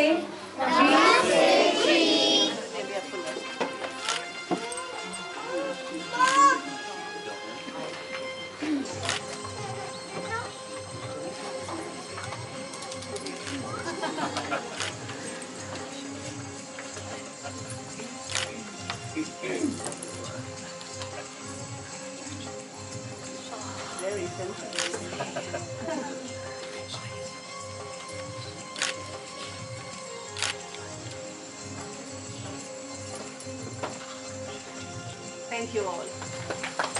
Very sensitive. Thank you all.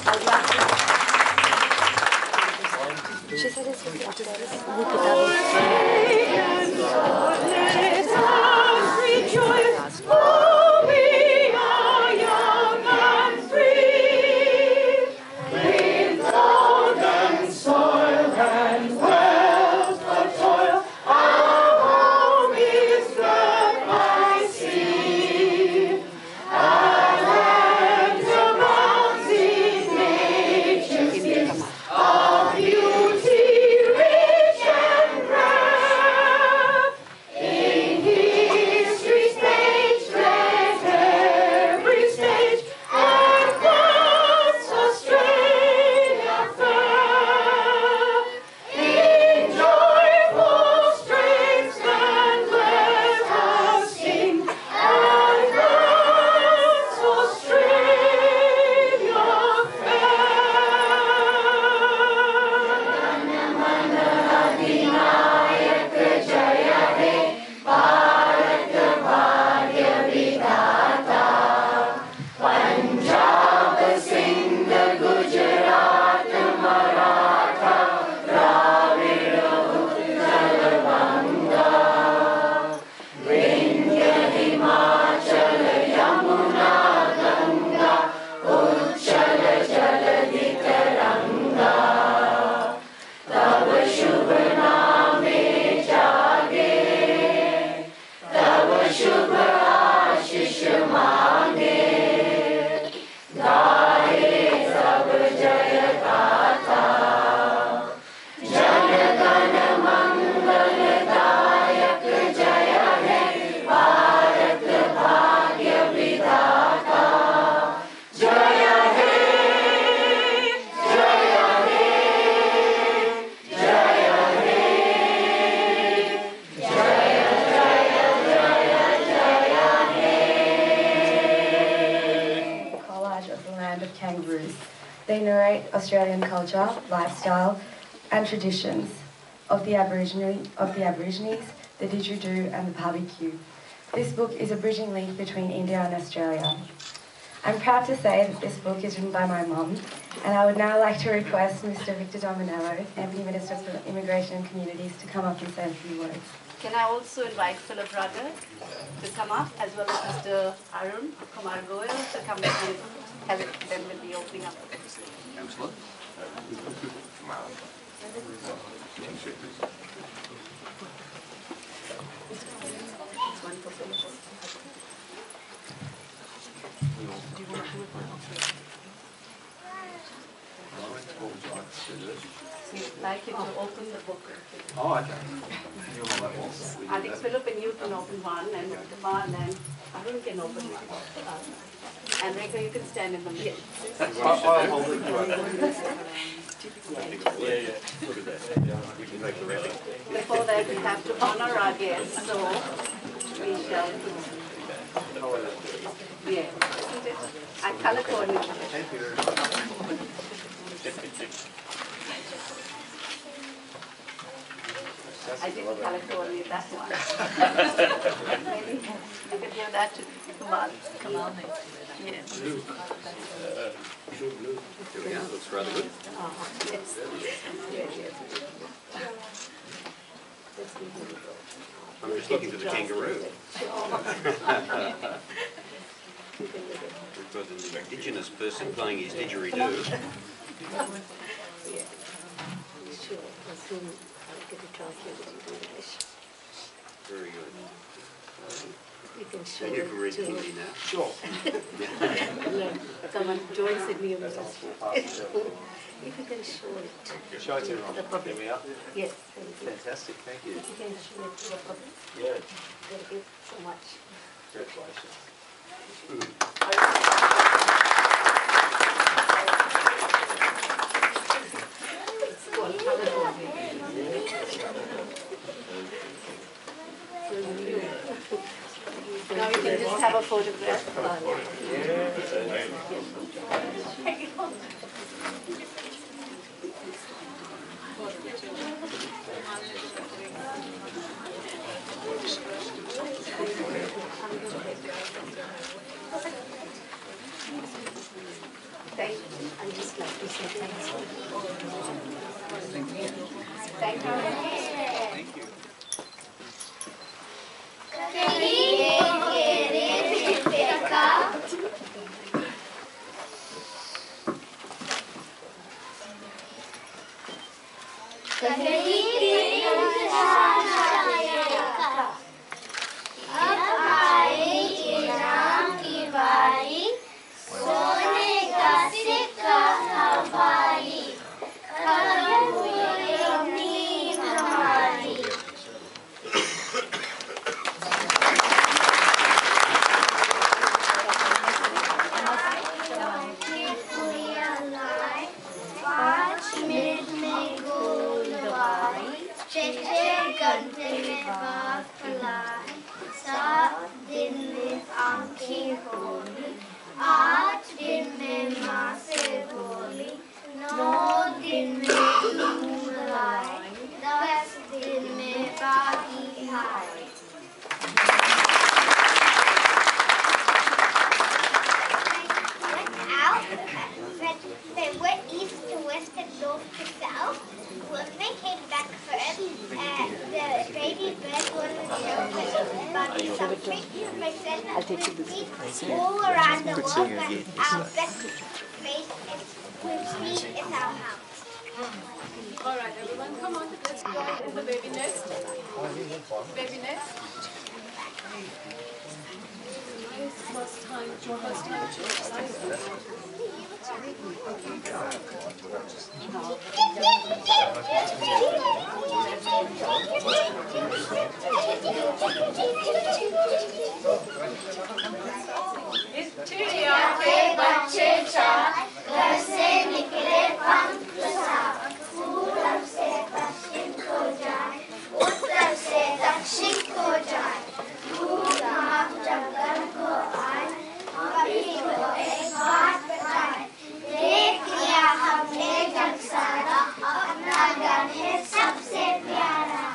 I'd like to... She said it's They narrate Australian culture, lifestyle and traditions of the Aborigines, the didgeridoo and the barbecue. This book is a bridging link between India and Australia. I'm proud to say that this book is written by my mum, and I would now like to request Mr. Victor Dominello, Deputy Minister for Immigration and Communities, to come up and say a few words. Can I also invite Philip Raga to come up, as well as Mr. Arun Kumar Goel to come and help them with the opening up. Councillor. We'd like you to open the book. Oh, okay. I think Philip and you can open one, and Kumar and Arun can open one. And Rekha, you can stand in the middle. I'll hold it. Yeah. Look at that. We can make the rally. Before that, we have to honor our guests, so we shall. Yeah, isn't it? I color coordinate. Thank you. I didn't color coordinate that one. Maybe you can give that to Kumar. Yeah. Blue. Pure blue. There we go. Looks rather good. Yes. I'm just looking for the kangaroo. We've got an Indigenous person playing his didgeridoo. Very good. can show Thank you it for reading to me now. Sure. someone join Sydney University. If you can show it. Show it to the everyone. public. There we are. Yes, thank you. Fantastic, thank you. If you can show it to the public. Yeah, Thank you so much. congratulations. Go on, have a go. Now you can just have a photograph. Thank you. I'd just like to say thanks. Thank you. They went east to west and north to south. When they came back first, the baby bird wanted to show something. They said that we all around the world that our best place is our house. All right, everyone, come on. Let's go in the baby nest. Baby nest. First time to चिड़िया के बच्चे चार घर से निकले पंख साफ पूरब से पश्चिम को जाए उत्तर से दक्षिण को जाए भूख नाक चक्कर को आए कभी को एक बात बताए देख लिया हमने जग सारा अपना घर है सबसे प्यारा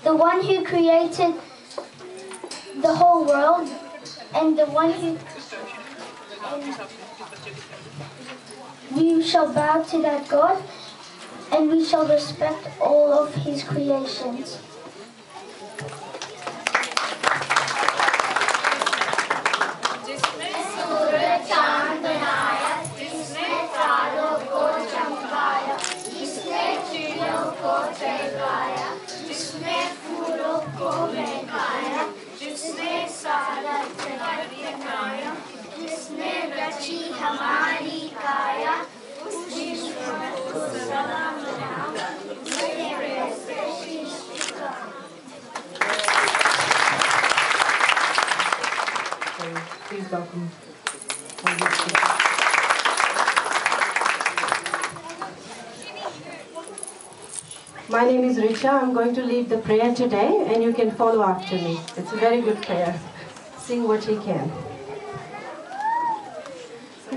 the one who created the whole world, and the one who we shall bow to that God, and we shall respect all of his creations. हमारी काया Please welcome. My name is Richa. I'm going to lead the prayer today, and you can follow after me. It's a very good prayer. Sing what you can.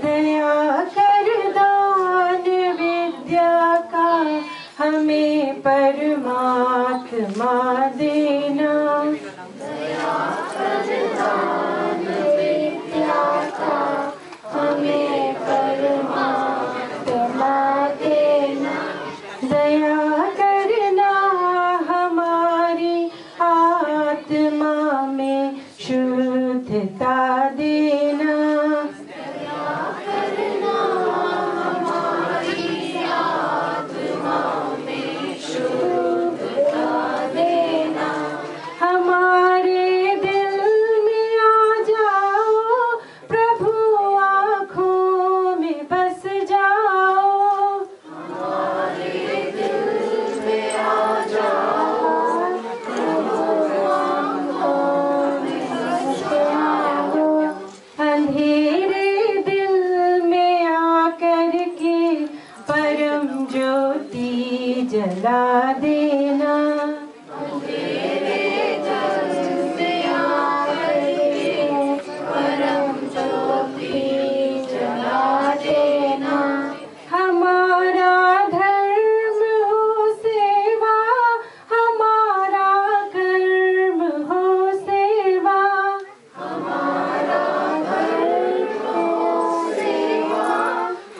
दया कर दान विद्या आत्मा देना हमें परमात्मा देना दया करना हमारी आत्मा में शुद्धता देना हमारे दिल में आ जाओ प्रभु आँखों में बस जाओ हमारे दिल में आ जाओ प्रभु आँखों में बस जाओ अंधेरे दिल में आकर के परम ज्योति जला देना हमारा धर्म हो सेवा हमारा कर्म हो सेवा हमारा धर्म हो सेवा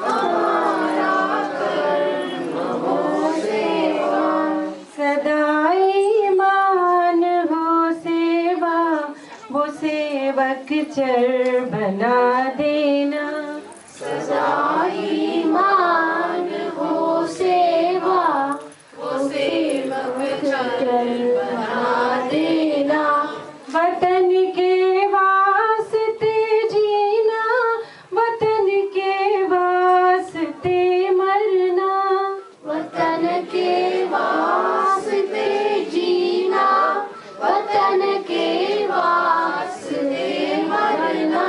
हमारा कर्म हो सेवा सदा ईमान हो सेवा वो सेवक चर बना देना सदा ईमान हो सेवा वो सेवक चर बना देना वतन के वास्ते जीना वतन के वास्ते मरना वतन के वास्ते जीना वतन के वास्ते मरना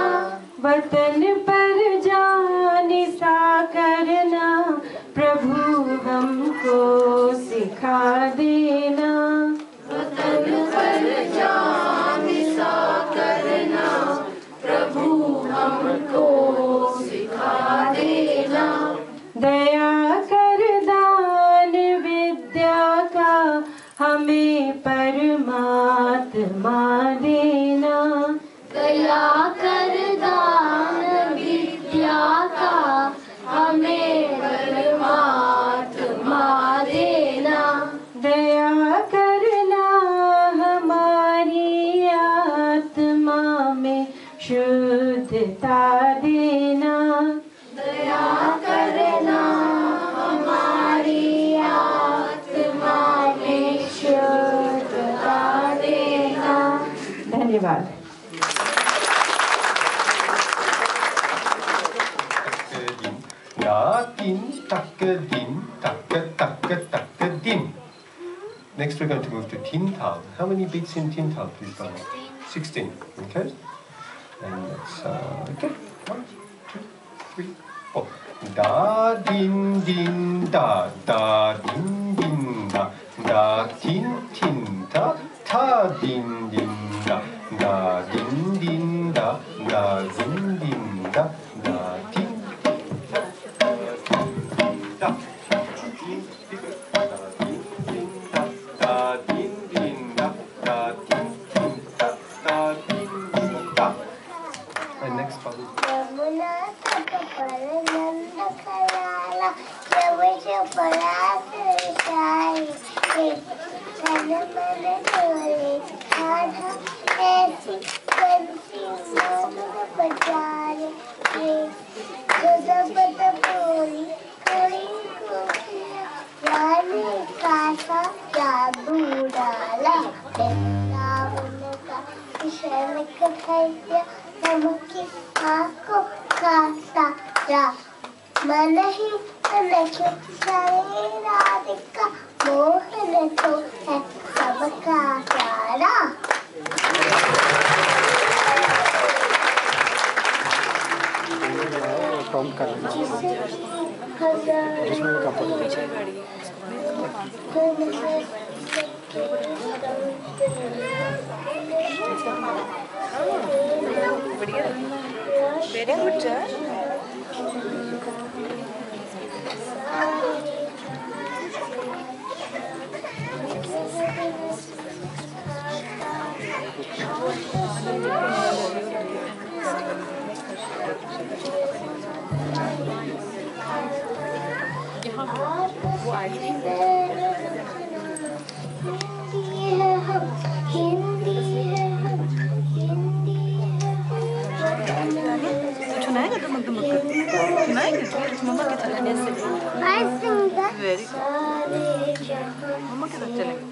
वतन पर जान सा करना प्रभु हमको सिखा देना वतन पर जान सा करना प्रभु हमको सिखा देना दया कर दान विद्या का हमें परमात्मा देना दया कर दान विद्या का हमें परमात्मा देना दया करना हमारी आत्मा में शुद्धता देना दया करना हमारी आत्मा में शुद्धता देना धन्यवाद Next we're going to move to Tin Tal. How many beats in Tin Tal, please, Barbara? 16. Okay. And let's okay. 1, 2, 3, 4. Da din din da da din din da da tin tin da ta din din da da din din da da din din da da tin da. And next part. मन ही मन राधिका मोहन तो है सबका प्यारा count कर लेना जिसमें बढ़िया वेरी गुड सर यहाँ वो आई थी सुनाएगा तो मत सुनाएगा मम्मा के साथ वेरी मम्मा के साथ चलेंगे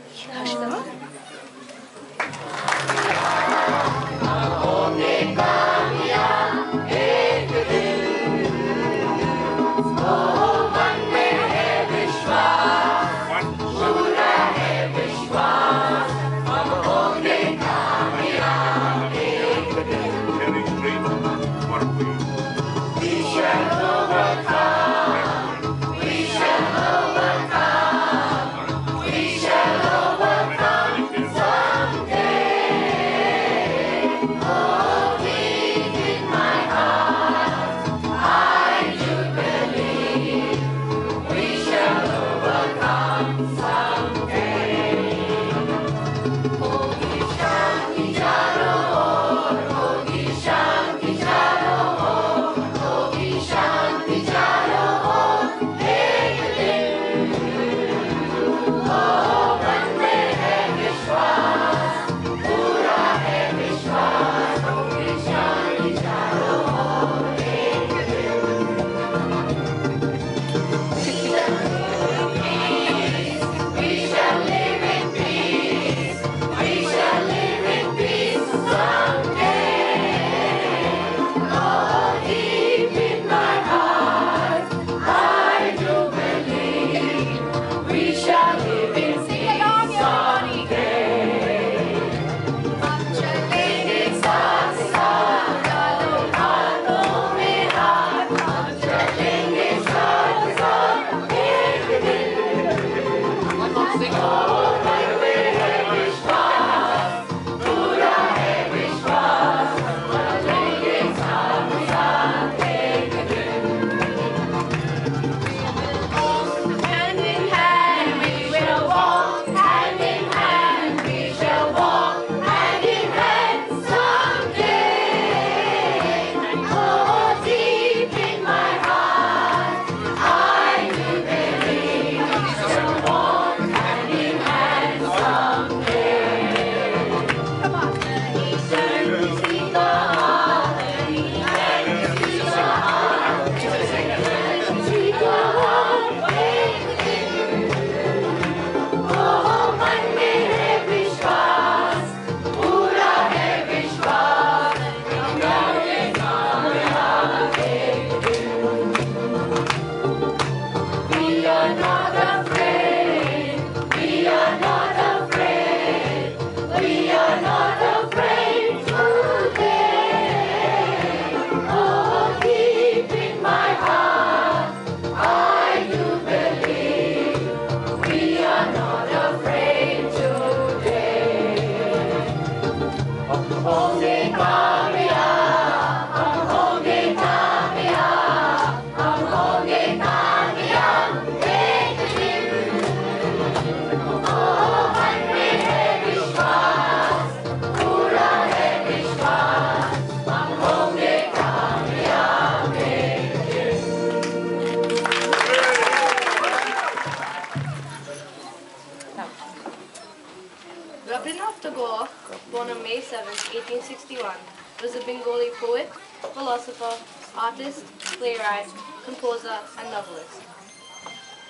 Rabindranath Tagore, born on May 7, 1861, was a Bengali poet, philosopher, artist, playwright, composer, and novelist.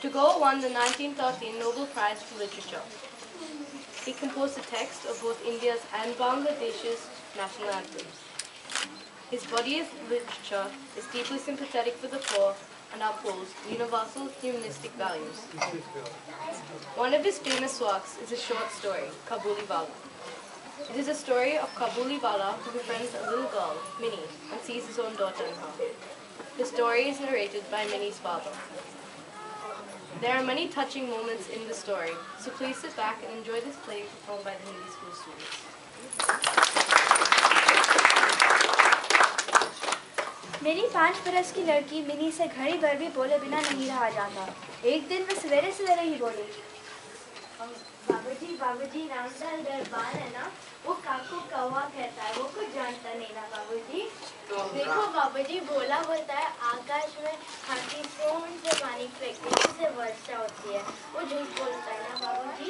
Tagore won the 1913 Nobel Prize for Literature. He composed the text of both India's and Bangladesh's national anthems. His body of literature is deeply sympathetic for the poor and upholds universal humanistic values. One of his famous works is a short story, Kabuliwala. It is a story of Kabuliwala who befriends a little girl, Minnie, and sees his own daughter in her. The story is narrated by Minnie's father. There are many touching moments in the story, so please sit back and enjoy this play performed by the Hindi school students. मेरी 5 बरस की लड़की mini से घड़ी भर भी बोले बिना नहीं रहा जाता। एक दिन वह सवेरे सवेरे ही बोली, बाबूजी रामलाल दरबार है ना, वो काकू कौवा कहता है, वो कुछ जानता नहीं ना बाबूजी। देखो बाबूजी, बोला बोलता है आकाश में हाथी फोन से पानी फेंकते, से वर्षा होती है। वो झूठ बोलता है ना बाबूजी?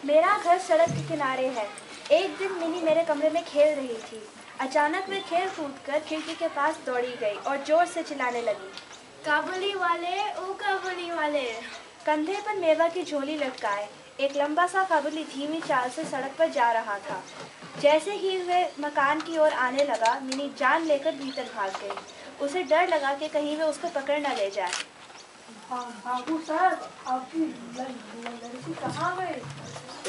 मेरा घर सड़क के किनारे है। एक दिन मिनी मेरे कमरे में खेल रही थी। अचानक वह खेल कूद कर खिड़की के पास दौड़ी गई और जोर से चिल्लाने लगी, काबुली वाले, ओ काबुली वाले। कंधे पर मेवा की झोली लटकाए एक लंबा सा काबुली धीमी चाल से सड़क पर जा रहा था। जैसे ही वह मकान की ओर आने लगा, मिनी जान लेकर भीतर भाग गई। उसे डर लगा कि कहीं वह उसको पकड़ न ले जाए। बाबू सर, आपकी लड़की कहाँ गई?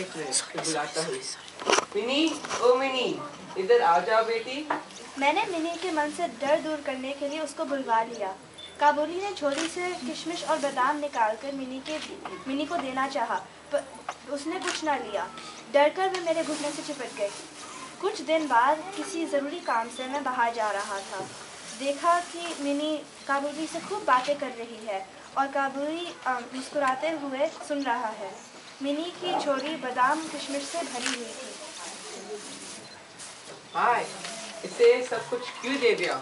एक मिनट, बुलाता हूँ। मिनी, ओ मिनी, इधर आ जाओ बेटी। मैंने मिनी के मन से डर दूर करने के लिए उसको बुलवा लिया। काबुली ने झोली से किशमिश और बादाम निकालकर मिनी को देना चाहा, पर उसने कुछ न लिया। डरकर वह मेरे घुटने से चिपट गई। कुछ दिन बाद किसी ज़रूरी काम से मैं बाहर जा रहा था। देखा कि मिनी काबुली से खूब बातें कर रही है और काबुली मुस्कुराते हुए सुन रहा है। मिनी की झोली बादाम किशमिश से भरी हुई थी। हाय, इसे सब कुछ क्यों दे दिया?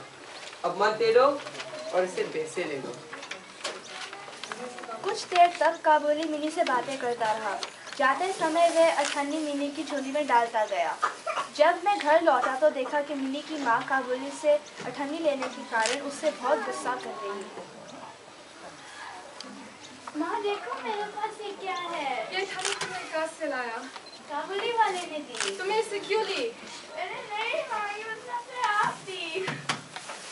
अब मत दे दो और इसे पैसे ले लो। कुछ देर तक काबुली मिनी से बातें करता रहा। जाते समय वह अठन्नी मिनी की झोली में डालता गया। जब मैं घर लौटा तो देखा कि मिनी की माँ काबुली से अठन्नी लेने के कारण उससे बहुत गुस्सा कर रही है। माँ देखो मेरे पास ये क्या है? ये अठन्नी तुम्हें कहाँ से लाया? काबुली वाले ने दी। तुम्हें इसे क्यों दी? अरे नहीं माँ, ये मतलब आप दी।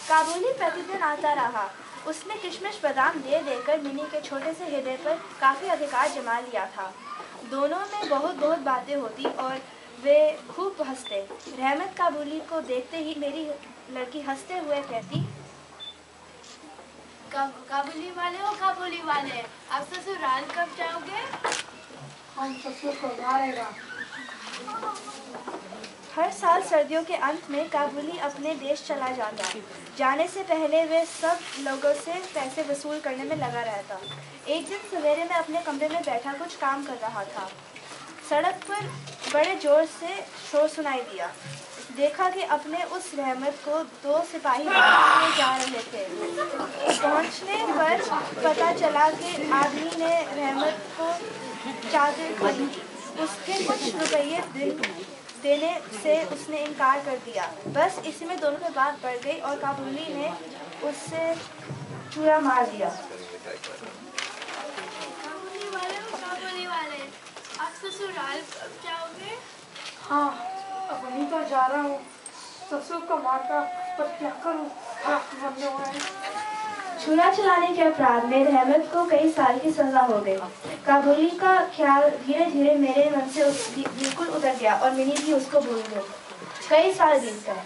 काबुली प्रतिदिन आता रहा। उसने किशमिश बादाम दे देकर मिनी के छोटे से हृदय पर काफ़ी अधिकार जमा लिया था। दोनों में बहुत बातें होती और वे खूब हंसते। रहमत काबुली को देखते ही मेरी लड़की हंसते हुए कहती, काबुली वाले, ओ काबुली वाले, आप ससुराल कब जाओगे? हम ससुर को मारेगा। हर साल सर्दियों के अंत में काबुली अपने देश चला जाता। जाने से पहले वे सब लोगों से पैसे वसूल करने में लगा रहता। एक दिन सवेरे मैं अपने कमरे में बैठा कुछ काम कर रहा था। सड़क पर बड़े जोर से शोर सुनाई दिया। देखा कि अपने उस रहमत को 2 सिपाही मारने जा रहे थे। पहुंचने पर पता चला कि आदमी ने रहमत को चादर दी। उसके कुछ रुपये देने से उसने इनकार कर दिया। बस इसी में दोनों में बात बढ़ गई और काबुली ने उससे चूड़ा मार दिया। काबुली वाले, आप ससुराल कब जाओगे? हाँ, अब वहीं तो जा रहा हूँ। ससुर को मारता, पर क्या करूँ? बनने हुआ है। चूल्हा चलाने के अपराध में रहमत को कई साल की सजा हो गई। काबुली का ख्याल धीरे धीरे मेरे मन से बिल्कुल उतर गया और मिनी भी उसको भूल गई। कई साल बीत गए।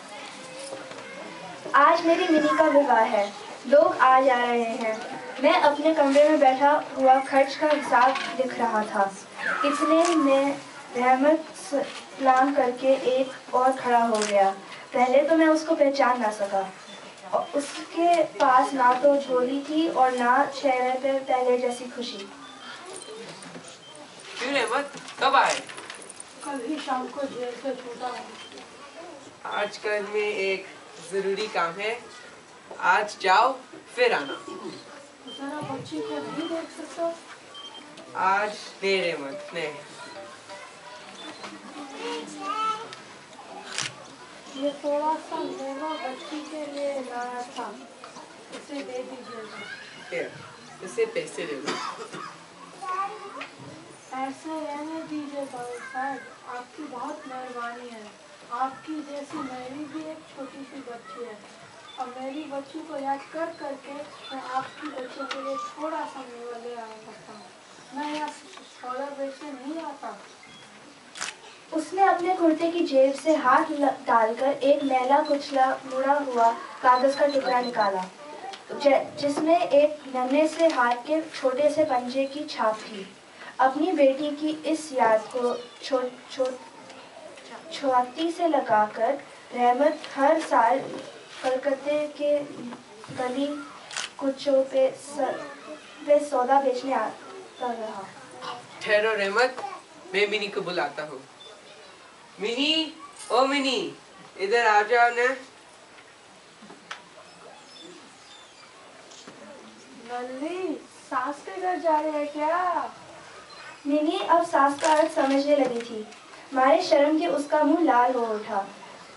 आज मेरी मिनी का विवाह है। लोग आ जा रहे हैं। मैं अपने कमरे में बैठा हुआ खर्च का हिसाब लिख रहा था। इतने में रहमत सलाम करके एक और खड़ा हो गया। पहले तो मैं उसको पहचान ना सका। उसके पास ना तो झोली थी और ना चेहरे पे पहले जैसी खुशी। क्यों रहमत, कब आए? कल ही शाम को जेल से छूटा हूँ। आज कल में एक जरूरी काम है। आज जाओ फिर आना। जरा बच्ची को नहीं देख सकता? आज नहीं रहमत, नहीं। ये थोड़ा सा मेवा बच्ची के लिए लाया था, इसे दे दीजिएगा। इसे पैसे दे दो। ऐसे रहने दीजिए बाबू साहब, आपकी बहुत मेहरबानी है। आपकी जैसी मेरी भी एक छोटी सी बच्ची है और मेरी बच्ची को याद कर करके मैं आपकी बच्चों के लिए थोड़ा सा मेवा ले आया करता हूँ। मैं यहाँ सौदा बेचने नहीं आता। उसने अपने कुर्ते की जेब से हाथ डालकर एक मैला कुचला मुड़ा हुआ कागज का टुकड़ा निकाला, जिसमें एक नन्हे से हाथ के छोटे से पंजे की छाप थी। अपनी बेटी की इस याद को छाती से लगाकर रहमत हर साल कलकत्ते के गली कुचों पे सौदा बेचने आता रहा। ठहरो रहमत, मैं मिनी को बुलाता हूँ। मिनी, ओ मिनी, इधर आ जाओ ना। नल्ली सास के घर जा रहे हैं क्या? मिनी अब सास का अर्थ समझने लगी थी। मारे शर्म के उसका मुंह लाल हो उठा।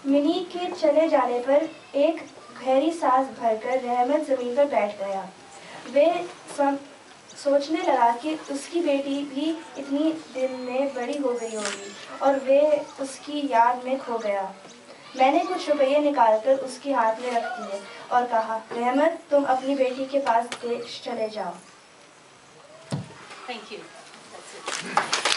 मिनी के चले जाने पर एक गहरी सांस भरकर रहमत जमीन पर बैठ गया। वे सोचने लगा कि उसकी बेटी भी इतनी दिन में बड़ी हो गई होगी और वे उसकी याद में खो गया। मैंने कुछ रुपये निकालकर उसके हाथ में रख दिए और कहा, रहमत तुम अपनी बेटी के पास देश चले जाओ। Thank you. That's it.